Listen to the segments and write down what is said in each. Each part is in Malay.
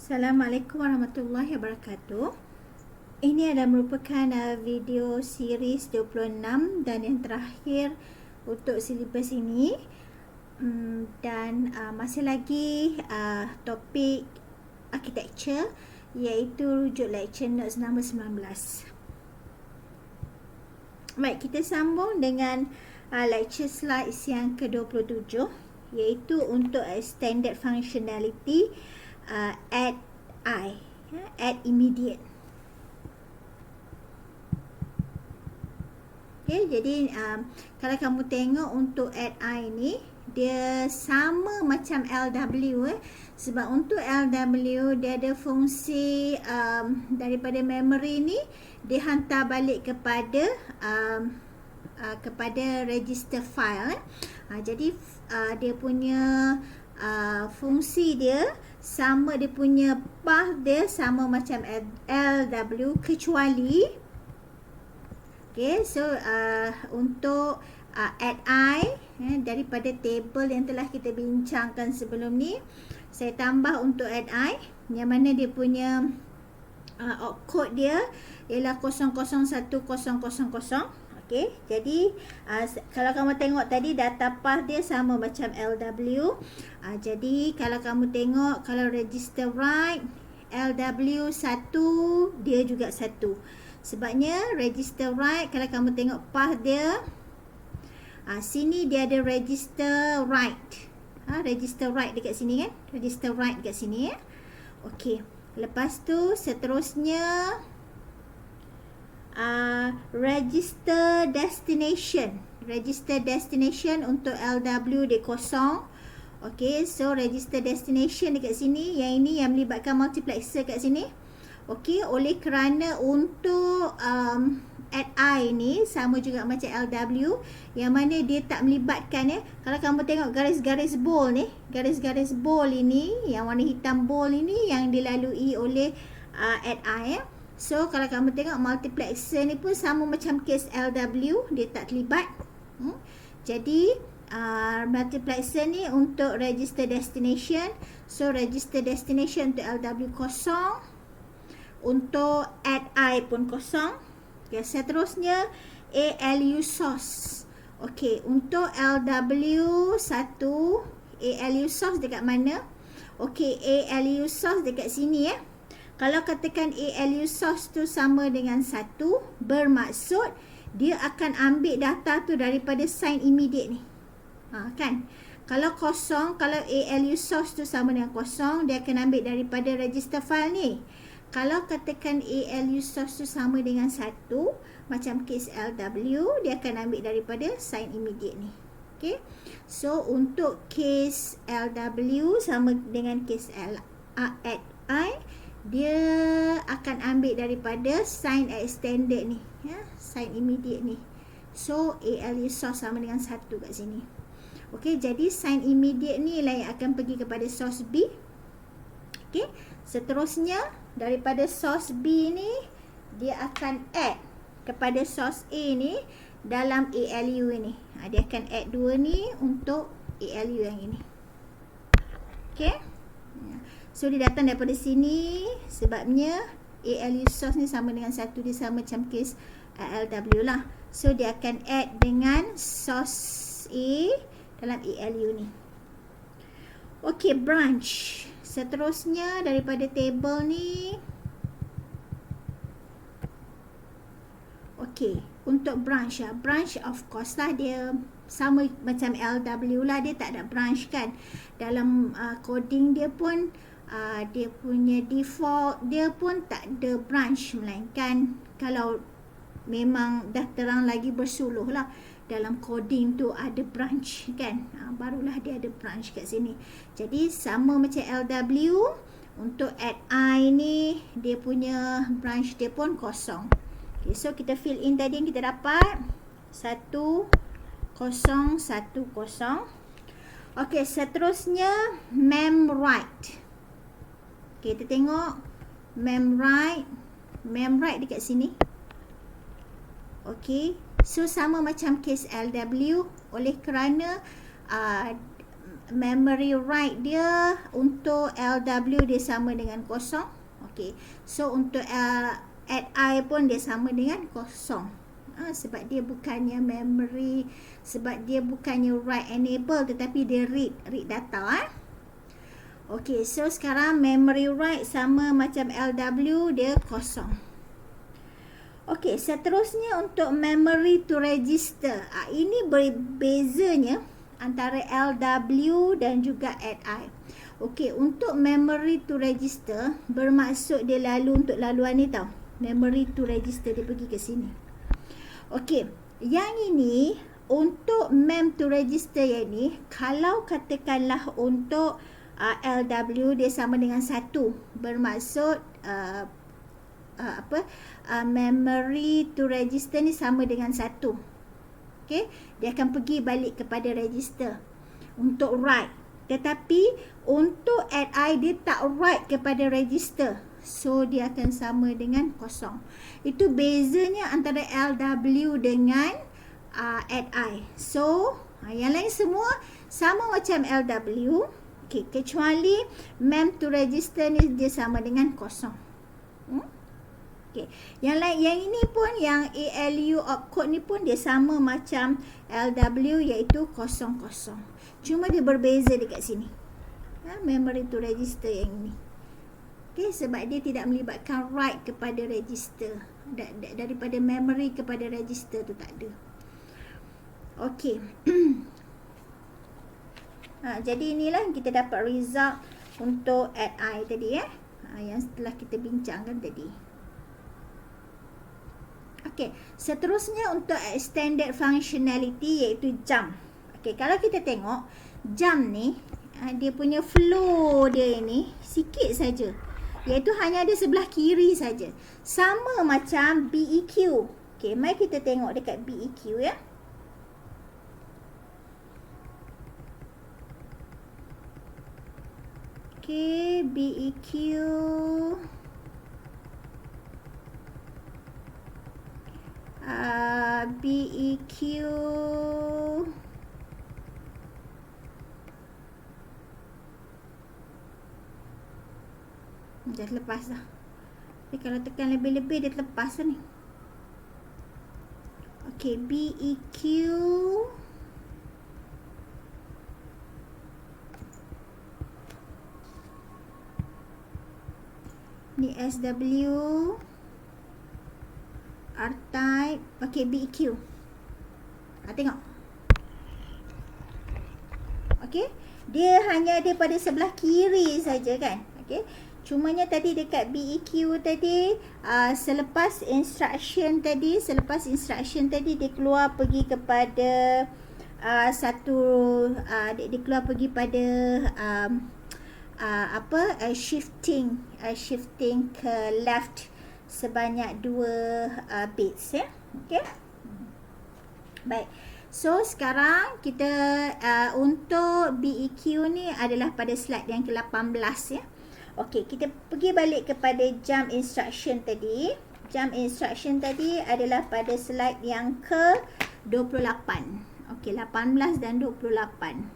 Assalamualaikum warahmatullahi wabarakatuh. Ini adalah merupakan video series 26 dan yang terakhir untuk silibus ini. Dan masih lagi topik architecture, iaitu rujuk lecture notes nombor 19. Baik, kita sambung dengan lecture slides yang ke-27, iaitu untuk standard functionality add immediate. Okay, jadi kalau kamu tengok untuk add ni, dia sama macam LW sebab untuk LW dia ada fungsi daripada memory ni dia hantar balik kepada register file. Jadi dia punya fungsi dia sama, dia punya path dia sama macam LW, kecuali untuk add daripada table yang telah kita bincangkan sebelum ni, saya tambah untuk add yang mana dia punya opcode dia ialah 00100. Okay, jadi kalau kamu tengok tadi data path dia sama macam LW. Jadi kalau kamu tengok, kalau register write LW 1, dia juga 1. Sebabnya register write, kalau kamu tengok path dia, sini dia ada register write. Register write dekat sini kan? Register write dekat sini ya. Okey. Lepas tu seterusnya register destination. Register destination untuk LW dia kosong. Okey, so register destination dekat sini, yang ini yang melibatkan multiplexer kat sini. Okey, oleh kerana untuk add ni sama juga macam LW, yang mana dia tak melibatkan Kalau kamu tengok garis-garis bold ni, garis-garis bold ini, yang warna hitam bold ini yang dilalui oleh add So kalau kamu tengok multiplexer ni pun sama macam case LW, dia tak terlibat. Jadi multiplexer ni untuk register destination. So register destination untuk LW kosong, untuk add pun kosong. Okay, seterusnya ALU source. Okey, untuk LW 1, ALU source dekat mana? Okey, ALU source dekat sini Kalau katakan ALU source tu sama dengan 1, bermaksud dia akan ambil data tu daripada sign immediate ni. Kan? Kalau kosong, kalau ALU source tu sama dengan kosong, dia akan ambil daripada register file ni. Kalau katakan ALU source tu sama dengan 1, macam case LW, dia akan ambil daripada sign immediate ni. Okay? So, untuk case LW sama dengan case add dia akan ambil daripada sign extended ni, sign immediate ni. So ALU source sama dengan 1 kat sini. Okey, jadi sign immediate ni lah yang akan pergi kepada source B. Okey, seterusnya daripada source B ni dia akan add kepada source A ni dalam ALU ni. Dia akan add 2 ni untuk ALU yang ini. Okey, so dia datang daripada sini, sebabnya ALU source ni sama dengan 1, dia sama macam case LW lah. So dia akan add dengan source A dalam ALU ni. Okey, branch. Seterusnya daripada table ni, okey, untuk branch branch of course lah dia sama macam LW lah, dia tak ada branch kan. Dalam coding dia pun dia punya default dia pun tak ada branch, melainkan kalau memang dah terang lagi bersuluh lah dalam coding tu ada branch kan, barulah dia ada branch kat sini. Jadi sama macam LW, untuk add ni dia punya branch dia pun kosong. Okay, so kita fill in tadi yang kita dapat 1 0 1 0. Okey, seterusnya memwrite. Okay, kita tengok memwrite dekat sini. Okey, so sama macam case LW, oleh kerana memory write dia untuk LW dia sama dengan kosong. Okey. So untuk add I pun dia sama dengan kosong. Sebab dia bukannya memory, sebab dia bukannya write enable tetapi dia read data. Okey, so sekarang memory write sama macam LW, dia kosong. Okey, seterusnya untuk memory to register. Ini bezanya antara LW dan juga add I. Okey, untuk memory to register bermaksud dia lalu untuk laluan ni tau. Memory to register dia pergi ke sini. Okey, yang ini untuk mem to register yang ni, kalau katakanlah untuk LW dia sama dengan 1, bermaksud memory to register ni sama dengan 1. Okey, dia akan pergi balik kepada register untuk write. Tetapi untuk add I dia tak write kepada register. So dia akan sama dengan kosong. Itu bezanya antara LW dengan add I. So yang lain semua sama macam LW. Okay, kecuali mem to register ni dia sama dengan kosong. Okay. Yang lain, yang ini pun, yang ALU opcode ni pun dia sama macam LW, iaitu 00. Cuma dia berbeza dekat sini. Memory to register yang ini. Okay, sebab dia tidak melibatkan write kepada register. Daripada memory kepada register tu tak ada. Okay. Jadi inilah kita dapat result untuk add I tadi yang setelah kita bincangkan tadi. Okey, seterusnya untuk extended functionality iaitu jump. Okey, kalau kita tengok jump ni dia punya flow dia ini sikit saja. Iaitu hanya ada sebelah kiri saja. Sama macam BEQ. Okey, mari kita tengok dekat BEQ ya. Okay, BEQ. BEQ. Dah lepas dah. Tapi kalau tekan lebih-lebih dia terlepas dah ni. Okay, BEQ. Ni SW, R-type, pakai BEQ. Tengok. Okey, dia hanya ada pada sebelah kiri saja kan. Okey, cumanya tadi dekat BEQ tadi, selepas instruction tadi dia keluar pergi kepada dia keluar pergi pada shifting ke left sebanyak 2 bits ya. Okey. Baik. So sekarang kita untuk BEQ ni adalah pada slide yang ke-18 ya. Okey, kita pergi balik kepada jump instruction tadi. Jump instruction tadi adalah pada slide yang ke-28. Okey, 18 dan 28.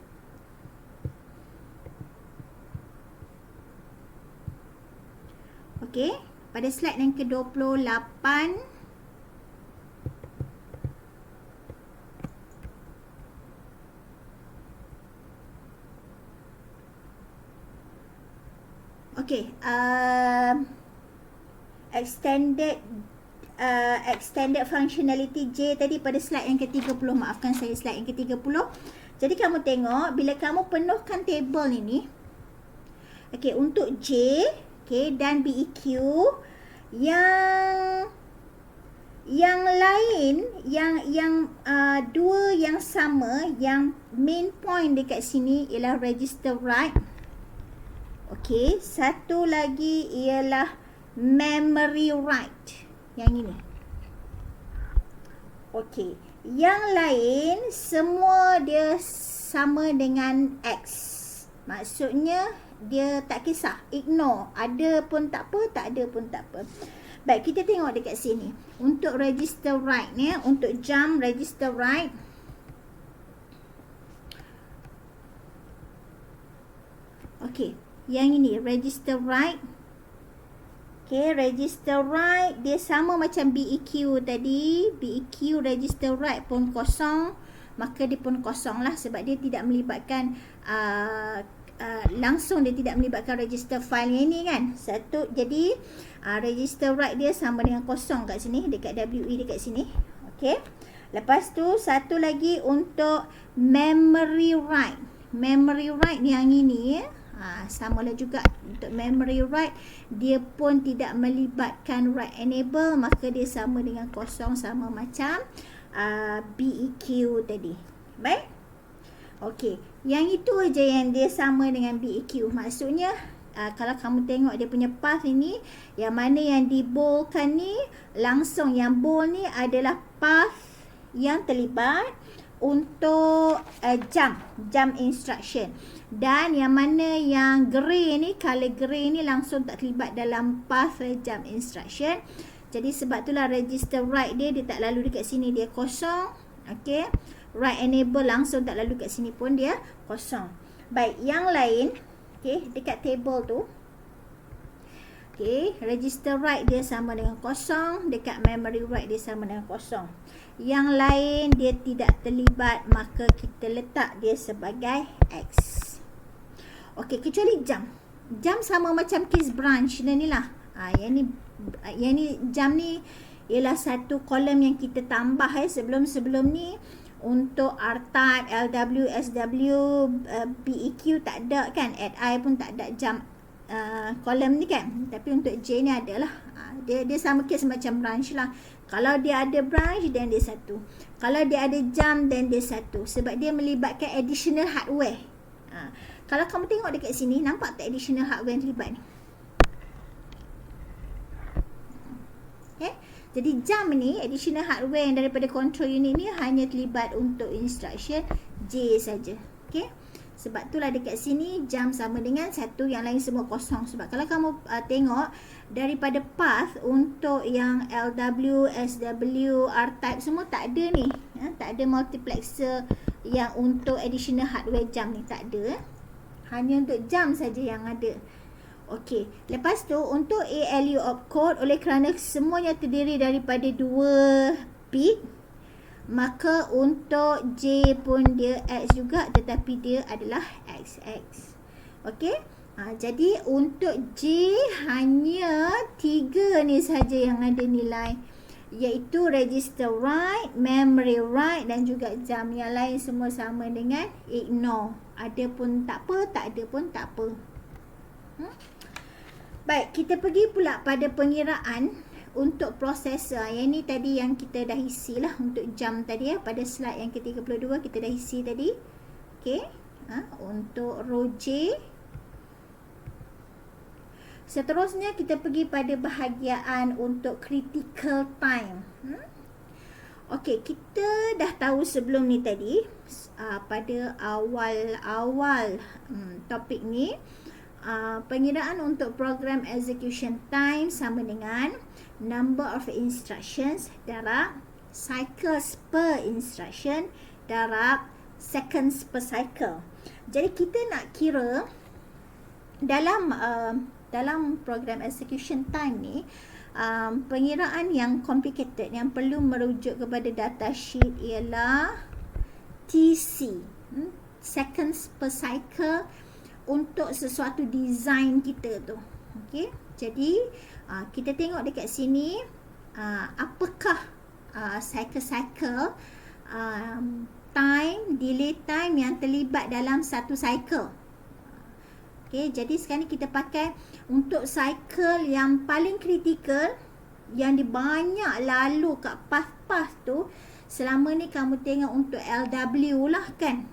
Okey, pada slide yang ke-28 okey, extended functionality J tadi pada slide yang ke-30. Maafkan saya, slide yang ke-30. Jadi kamu tengok bila kamu penuhkan table ini, okey, untuk J, okey, dan BEQ yang lain, yang dua yang sama, yang main point dekat sini ialah register write. Okey, satu lagi ialah memory write. Yang ini. Okey, yang lain semua dia sama dengan X. Maksudnya dia tak kisah, ignore. Ada pun tak apa, tak ada pun tak apa. Baik, kita tengok dekat sini. Untuk register write ni, untuk jump register write. Okey, yang ini register write. Okey, register write dia sama macam BEQ tadi. BEQ register write pun kosong, maka dia pun kosong lah sebab dia tidak melibatkan langsung, dia tidak melibatkan register file yang ini kan. Satu, jadi register write dia sama dengan kosong kat sini, dekat WE dekat sini. Okey. Lepas tu satu lagi untuk memory write. Memory write yang ini samalah juga untuk memory write, dia pun tidak melibatkan write enable, maka dia sama dengan kosong, sama macam BEQ tadi. Baik. Okey, yang itu aja yang dia sama dengan BEQ. Maksudnya kalau kamu tengok dia punya path ini, yang mana yang di boldkan ni, langsung yang bold ni adalah path yang terlibat untuk jump instruction. Dan yang mana yang grey ni, color grey ni langsung tak terlibat dalam path jump instruction. Jadi sebab itulah register write dia tak lalu dekat sini, dia kosong. Okey. Write enable langsung tak lalu kat sini pun dia kosong. Baik, yang lain, okey, dekat table tu. Okey, register write dia sama dengan kosong, dekat memory write dia sama dengan kosong. Yang lain dia tidak terlibat, maka kita letak dia sebagai X. Okey, kecuali jump. Jump sama macam case branch ni lah. Yang ni jump ni ialah satu kolom yang kita tambah sebelum ni. Untuk R-type, LW, SW, BEQ tak ada kan, add I pun tak ada jump kolom ni kan. Tapi untuk J ni adalah dia sama case macam branch lah. Kalau dia ada branch, then dia satu. Kalau dia ada jump, then dia satu. Sebab dia melibatkan additional hardware. Kalau kamu tengok dekat sini, nampak tak additional hardware yang terlibat ni? Okay. Jadi jump ni, additional hardware yang daripada control unit ni hanya terlibat untuk instruction J saja. Okay. Sebab itulah dekat sini jump sama dengan satu, yang lain semua kosong. Sebab kalau kamu tengok daripada path untuk yang LW, SW, R-type semua tak ada ni. Tak ada multiplexer yang untuk additional hardware jump ni, tak ada. Hanya untuk jump saja yang ada. Okey, lepas tu untuk ALU opcode, oleh kerana semuanya terdiri daripada 2 bit, maka untuk J pun dia X juga, tetapi dia adalah XX. Okey, jadi untuk J hanya 3 ni saja yang ada nilai, iaitu register write, memory write dan juga jump. Yang lain semua sama dengan ignore. Ada pun tak apa, tak ada pun tak apa. Baik, kita pergi pula pada pengiraan untuk prosesor. Yang ni tadi yang kita dah isi lah untuk jump tadi pada slide yang ke-32 kita dah isi tadi. Okey. Untuk row J. Seterusnya kita pergi pada bahagian untuk critical time. Okey, kita dah tahu sebelum ni tadi pada awal-awal topik ni, pengiraan untuk program execution time sama dengan number of instructions darab cycles per instruction darab seconds per cycle. Jadi kita nak kira dalam program execution time ni, pengiraan yang complicated yang perlu merujuk kepada datasheet ialah TC, seconds per cycle, untuk sesuatu design kita tu. Okey, jadi kita tengok dekat sini apakah cycle time, delay time yang terlibat dalam satu cycle. Okey, jadi sekarang ni kita pakai untuk cycle yang paling kritikal, yang dia banyak lalu kat path-path tu. Selama ni kamu tengok untuk LW lah kan.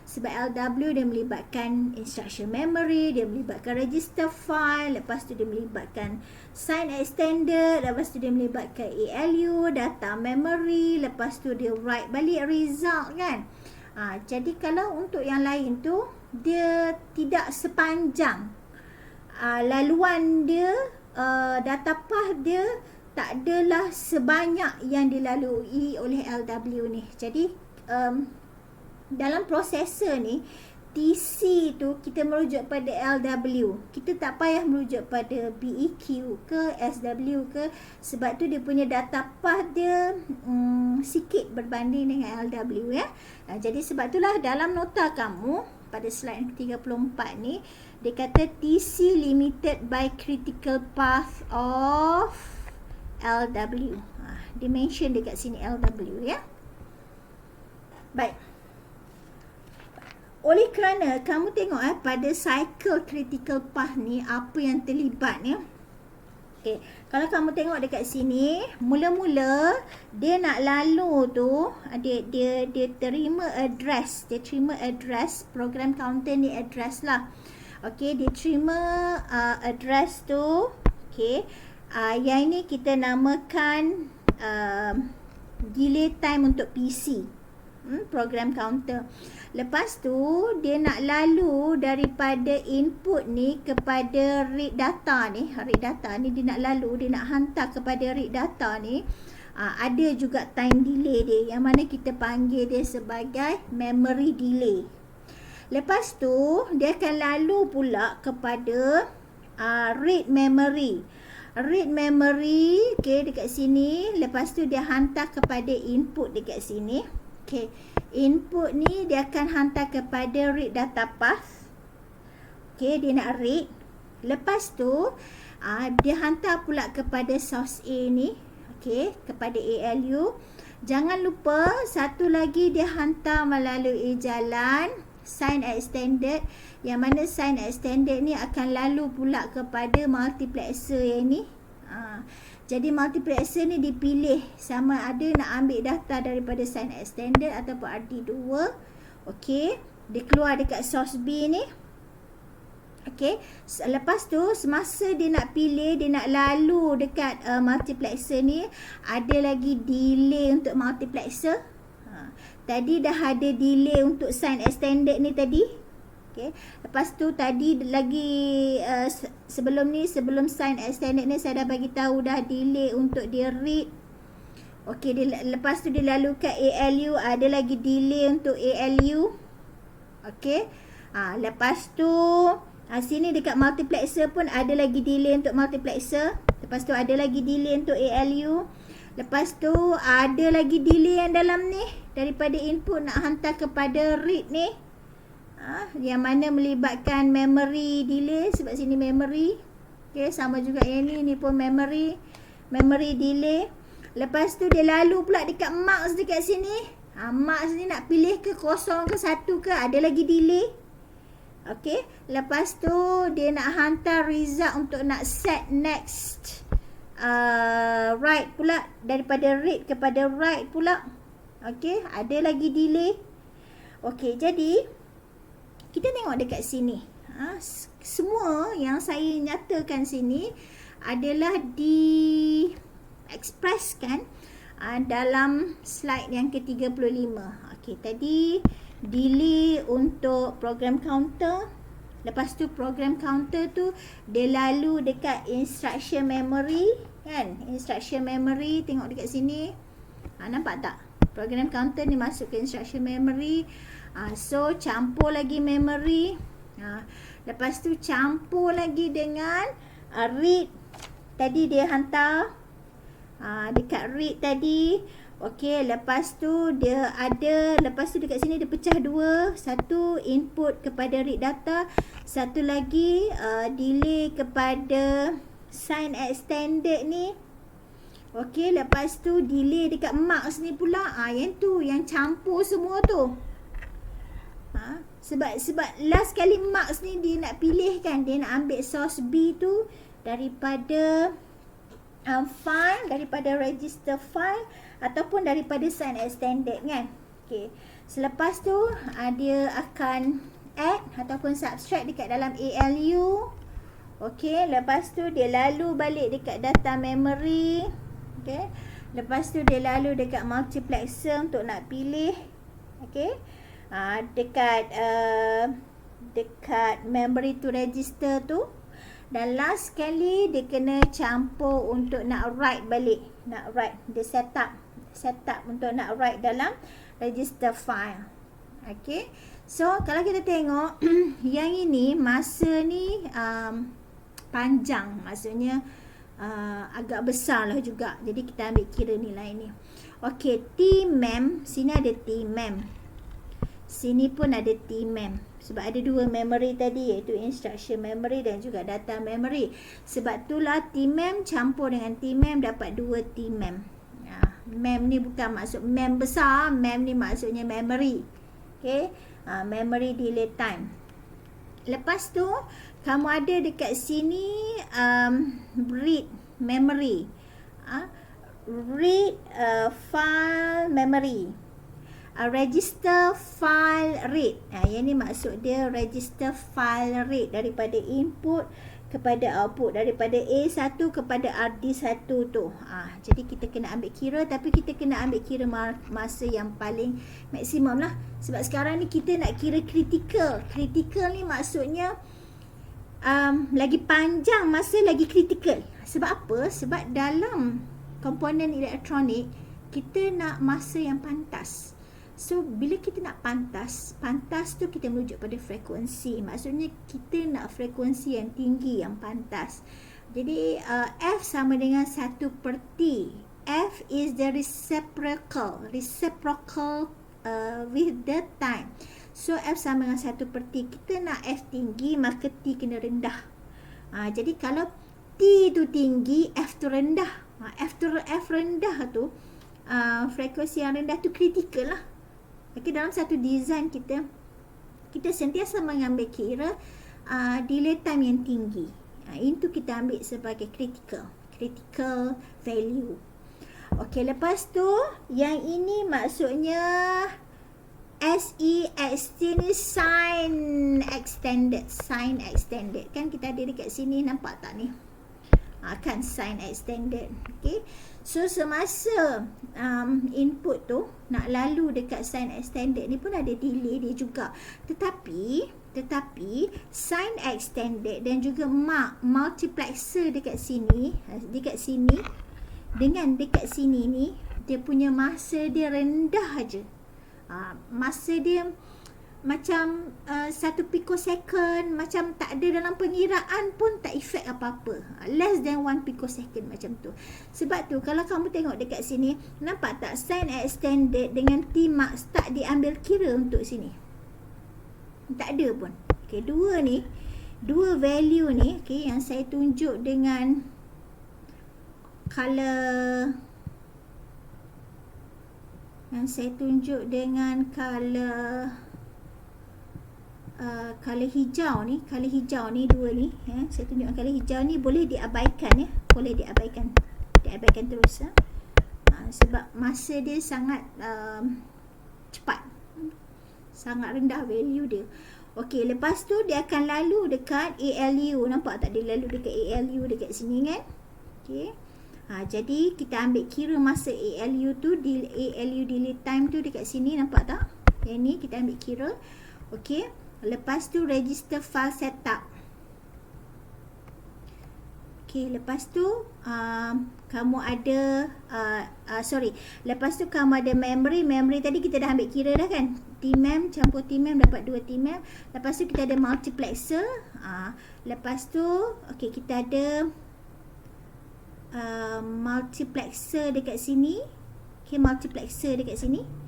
Sebab LW dia melibatkan instruction memory, dia melibatkan register file, lepas tu dia melibatkan sign extended, lepas tu dia melibatkan ALU, data memory, lepas tu dia write balik result kan. Jadi kalau untuk yang lain tu, dia tidak sepanjang. Laluan dia, data path dia tak adalah sebanyak yang dilalui oleh LW ni. Jadi dalam prosesor ni, TC tu kita merujuk pada LW. Kita tak payah merujuk pada BEQ ke SW ke, sebab tu dia punya data path dia sikit berbanding dengan LW ya. Jadi sebab itulah dalam nota kamu pada slide 34 ni dia kata TC limited by critical path of LW. Dia mention dekat sini LW ya. Baik. Oleh kerana kamu tengok pada cycle critical path ni apa yang terlibat ya. Okey, kalau kamu tengok dekat sini, mula-mula dia nak lalu tu dia terima address program counter ni address lah. Okey, dia terima address tu. Okey. Yang ini kita namakan delay time untuk PC. Program counter. Lepas tu dia nak lalu daripada input ni kepada read data ni. Read data ni dia nak lalu, dia nak hantar kepada read data ni. Ada juga time delay dia yang mana kita panggil dia sebagai memory delay. Lepas tu dia akan lalu pula kepada read memory. Read memory, okay, dekat sini. Lepas tu dia hantar kepada input dekat sini. Okay, input ni dia akan hantar kepada read data path. Okay, dia nak read. Lepas tu dia hantar pula kepada source A ni. Okay, kepada ALU. Jangan lupa satu lagi dia hantar melalui jalan sign extended, yang mana sign extended ni akan lalu pula kepada multiplexer yang ni. Jadi multiplexer ni dipilih sama ada nak ambil data daripada sign extended ataupun RD2. Okey, dia keluar dekat source B ni. Okey, lepas tu semasa dia nak pilih, dia nak lalu dekat multiplexer ni, ada lagi delay untuk multiplexer. Tadi dah ada delay untuk sign extended ni tadi. Okay. Lepas tu tadi lagi sebelum sign extended ni saya dah bagi tahu dah delay untuk dia read. Okey, lepas tu dia lalu ke ALU, ada lagi delay untuk ALU. Okey. Lepas tu sini dekat multiplexer pun ada lagi delay untuk multiplexer. Lepas tu ada lagi delay untuk ALU. Lepas tu ada lagi delay yang dalam ni daripada input nak hantar kepada read ni. Yang mana melibatkan memory delay, sebab sini memory. Okay, sama juga yang ni pun memory delay. Lepas tu dia lalu pula dekat marks dekat sini. Marks ni nak pilih ke kosong ke satu ke, ada lagi delay. Okay, lepas tu dia nak hantar result untuk nak set next write pula, daripada read kepada write pula. Okay, ada lagi delay. Okay, jadi kita tengok dekat sini. Semua yang saya nyatakan sini adalah diekspreskan dalam slide yang ke-35. Okey, tadi delay untuk program counter. Lepas tu program counter tu dia lalu dekat instruction memory kan? Instruction memory, tengok dekat sini. Nampak tak? Program counter ni masuk ke instruction memory. So campur lagi memory. Lepas tu campur lagi dengan read. Tadi dia hantar dekat read tadi. Okey, lepas tu dia ada, lepas tu dekat sini dia pecah dua. Satu input kepada read data, satu lagi delay kepada sign extended ni. Okey, lepas tu delay dekat marks ni pula. Yang tu yang campur semua tu. Sebab last kali marks ni dia nak pilih kan, dia nak ambil source B tu daripada file, daripada register file ataupun daripada sign extended kan. Okey, selepas tu dia akan add ataupun subtract dekat dalam ALU. Okey, lepas tu dia lalu balik dekat data memory. Okey, lepas tu dia lalu dekat multiplexer untuk nak pilih. Okey, dekat memory to register tu. Dan last kali dia kena campur untuk nak write balik. Nak write, dia set up untuk nak write dalam register file. Okay, So kalau kita tengok yang ini masa ni panjang, maksudnya agak besar lah juga. Jadi kita ambil kira nilai ni. Okey, T-mem, sini ada T-mem. Sini pun ada T-mem. Sebab ada dua memory tadi, iaitu instruction memory dan juga data memory. Sebab itulah T-mem campur dengan T-mem dapat dua T-mem. Mem ni bukan maksud mem besar, mem ni maksudnya memory. Okey, memory delay time. Lepas tu kamu ada dekat sini read memory, read file memory, register file rate. Yang ni maksud dia register file rate, daripada input kepada output, daripada A1 kepada RD1 tu. Jadi kita kena ambil kira, tapi kita kena ambil kira masa yang paling maksimum lah. Sebab sekarang ni kita nak kira critical. Critical ni maksudnya lagi panjang masa lagi critical. Sebab apa? Sebab dalam komponen elektronik kita nak masa yang pantas. So bila kita nak pantas tu kita merujuk pada frekuensi. Maksudnya kita nak frekuensi yang tinggi, yang pantas. Jadi F sama dengan 1/T. F is the reciprocal with the time. So F sama dengan 1/T. Kita nak F tinggi, maka T kena rendah. Jadi kalau T tu tinggi, F tu rendah. F rendah tu, frekuensi yang rendah tu kritikal lah. Okay, dalam satu design kita sentiasa mengambil kira delay time yang tinggi. Itu kita ambil sebagai critical value. Okey, lepas tu yang ini maksudnya SE extended, sign extended. Kan kita ada dekat sini, nampak tak ni? Kan sign extended. Okey. So semasa input tu nak lalu dekat sign extended ni pun ada delay dia juga. Tetapi sign extended dan juga multiplexer dekat sini dengan dekat sini ni, dia punya masa dia rendah aja. Masa dia macam 1 picosecond, macam tak ada dalam pengiraan pun tak efek apa-apa. Less than 1 picosecond macam tu. Sebab tu kalau kamu tengok dekat sini, nampak tak sign extended dengan T-max tak diambil kira untuk sini. Tak ada pun. Okay, dua value ni, okay, yang saya tunjuk dengan color, color hijau ni, dua ni, saya tunjukkan color hijau ni boleh diabaikan, diabaikan terus, sebab masa dia sangat cepat, sangat rendah value dia. Okey, lepas tu dia akan lalu dekat ALU, nampak tak dia lalu dekat ALU dekat sini kan? Okey. Jadi kita ambil kira masa ALU tu, ALU delay time tu dekat sini, nampak tak? Yang ni kita ambil kira. Okey. Lepas tu register file setup. Okey, lepas tu kamu ada lepas tu kamu ada memory tadi kita dah ambil kira dah kan? T-mem campur T-mem dapat 2 T-mem. Lepas tu kita ada multiplexer. Lepas tu okey, kita ada multiplexer dekat sini. Okey, multiplexer dekat sini.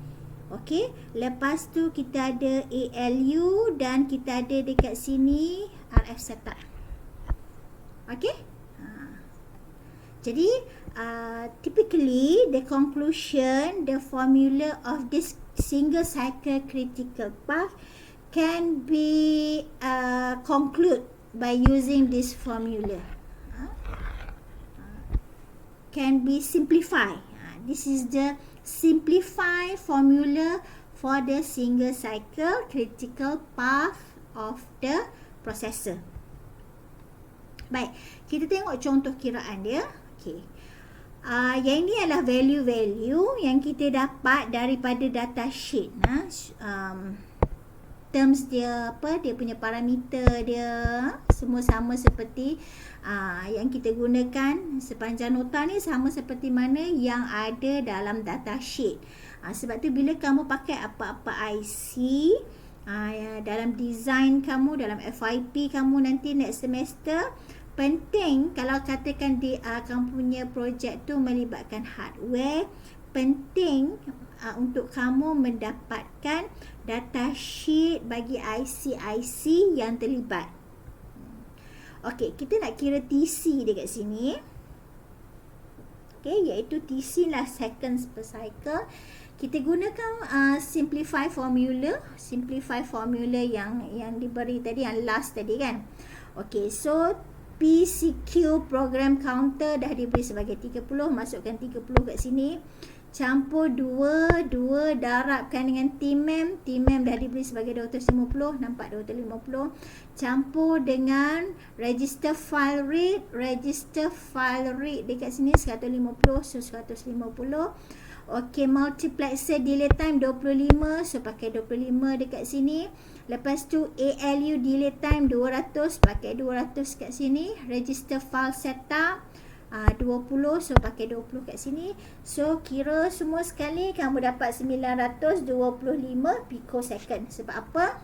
Okey, lepas tu kita ada ALU dan kita ada dekat sini RF setup. Okey? Jadi typically the conclusion, the formula of this single cycle critical path can be conclude by using this formula. Can be simplified. This is the simplified formula for the single cycle critical path of the processor. Baik, kita tengok contoh kiraan dia. Okey. Yang ini adalah value-value yang kita dapat daripada data sheet. Terms dia apa, dia punya parameter dia semua sama seperti yang kita gunakan sepanjang nota ni, sama seperti mana yang ada dalam data sheet. Sebab tu bila kamu pakai apa-apa IC, Ya, dalam design kamu, dalam FYP kamu nanti next semester, penting kalau katakan kamu punya projek tu melibatkan hardware, penting untuk kamu mendapatkan data sheet bagi IC-IC yang terlibat. Okey, kita nak kira TC dekat sini. Okey, iaitu TC lah seconds per cycle. Kita gunakan simplify formula yang diberi tadi, yang last tadi kan. Okey, so PCQ program counter dah diberi sebagai 30, masukkan 30 kat sini. Campur 2 darabkan dengan Tmem dah diberi sebagai 250, nampak 250. Campur dengan register file rate dekat sini 150, so 150. Okey, multiplexer delay time 25, so pakai 25 dekat sini. Lepas tu ALU delay time 200, pakai 200 kat sini. Register file setup 20, so pakai 20 kat sini. So kira semua sekali kamu dapat 925 picosecond. Sebab apa?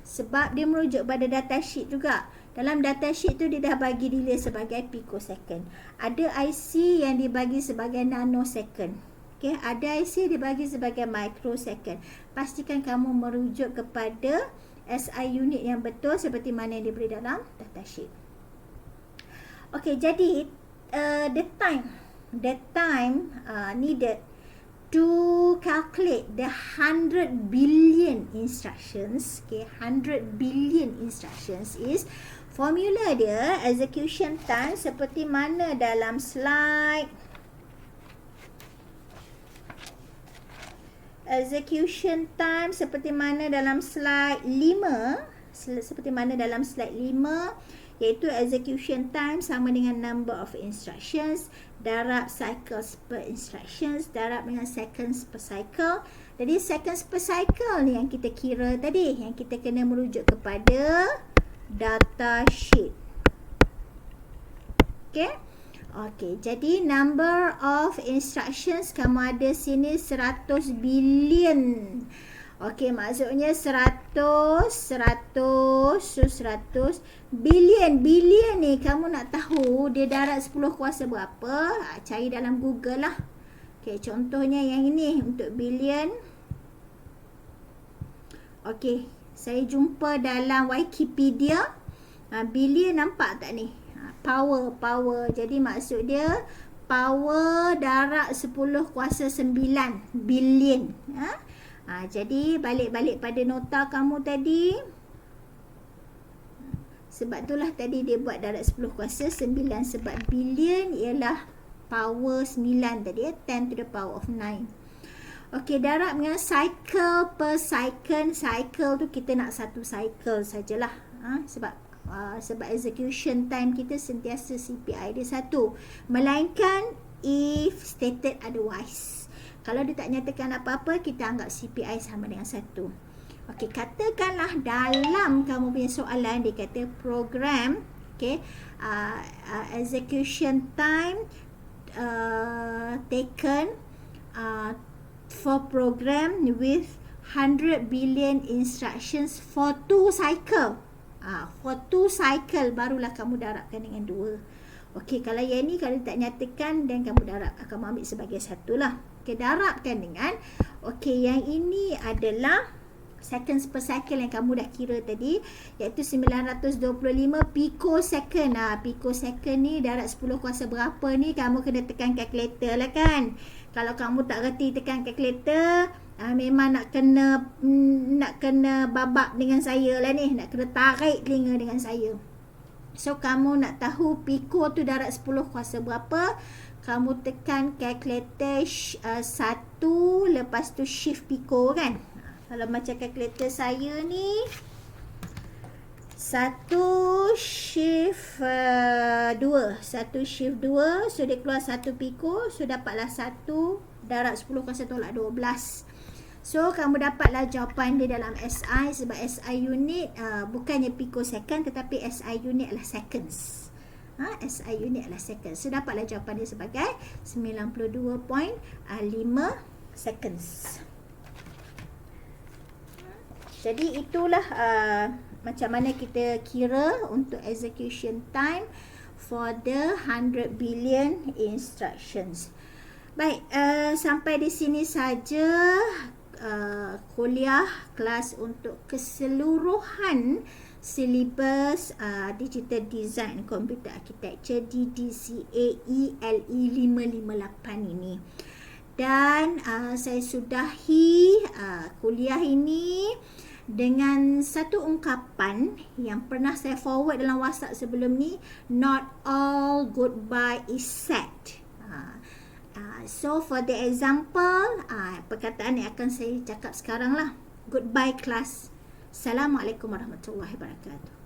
Sebab dia merujuk pada datasheet juga. Dalam datasheet tu dia dah bagi delay sebagai picosecond. Ada IC yang dibagi sebagai nanosecond. Okay, ada IC dibagi sebagai microsecond. Pastikan kamu merujuk kepada SI unit yang betul seperti mana yang diberi dalam datasheet. Okay, jadi the time needed to calculate the 100 billion instructions. Okay, 100 billion instructions is formula dia, execution time seperti mana dalam slide. Execution time seperti mana dalam slide 5, iaitu execution time sama dengan number of instructions darab cycles per instructions darab dengan seconds per cycle. Jadi seconds per cycle ni yang kita kira tadi, yang kita kena merujuk kepada data sheet. Okey, jadi number of instructions kamu ada sini 100 billion. Okey, maksudnya 100 billion ni kamu nak tahu dia darab 10 kuasa berapa? Cari dalam Google lah. Okey, contohnya yang ini untuk billion. Okey, saya jumpa dalam Wikipedia. Billion nampak tak ni? Power. Jadi maksud dia power darab 10 kuasa 9 billion. Jadi balik pada nota kamu tadi. Sebab itulah tadi dia buat darab 10 kuasa 9, sebab billion ialah power 9 tadi, 10 to the power of 9. Okey, darab dengan cycle per second. Cycle tu kita nak satu cycle sajalah. Sebab execution time kita sentiasa CPI dia 1, melainkan if stated otherwise. Kalau dia tak nyatakan apa-apa, kita anggap CPI sama dengan 1. Okey, katakanlah dalam kamu punya soalan dia kata program, execution time taken for program with 100 billion instructions for 2 cycle. For 2 cycle barulah kamu darabkan dengan 2. Okey, kalau yang ni kalau tak nyatakan, dan kamu ambil sebagai 1 lah. Okey, darabkan dengan, okey, yang ini adalah seconds per cycle yang kamu dah kira tadi, iaitu 925 picosecond. Picosecond ni darab 10 kuasa berapa ni, kamu kena tekan kalkulator lah kan. Kalau kamu tak reti tekan kalkulator, memang nak kena babak dengan saya lah ni, nak kena tarik telinga dengan saya. So kamu nak tahu pico tu darab 10 kuasa berapa, kamu tekan calculator 1, lepas tu shift pico kan. Kalau macam kalkulator saya ni 1 shift 2, so dia keluar 1 pico, so dapatlah 1 darab 10 kuasa tolak 12. So kamu dapatlah jawapan dia dalam SI, sebab SI unit bukannya picosecond tetapi SI unit adalah seconds. SI unit adalah seconds. So dapatlah jawapan dia sebagai 92.5 seconds. Jadi itulah macam mana kita kira untuk execution time for the 100 billion instructions. Baik, sampai di sini saja kuliah kelas untuk keseluruhan silibus Digital Design Computer Architecture DDCAE LE 558 ini. Dan saya sudahi kuliah ini dengan satu ungkapan yang pernah saya forward dalam WhatsApp sebelum ni, not all goodbye is sad. So for the example, perkataan yang akan saya cakap sekarang lah. Goodbye class. Assalamualaikum warahmatullahi wabarakatuh.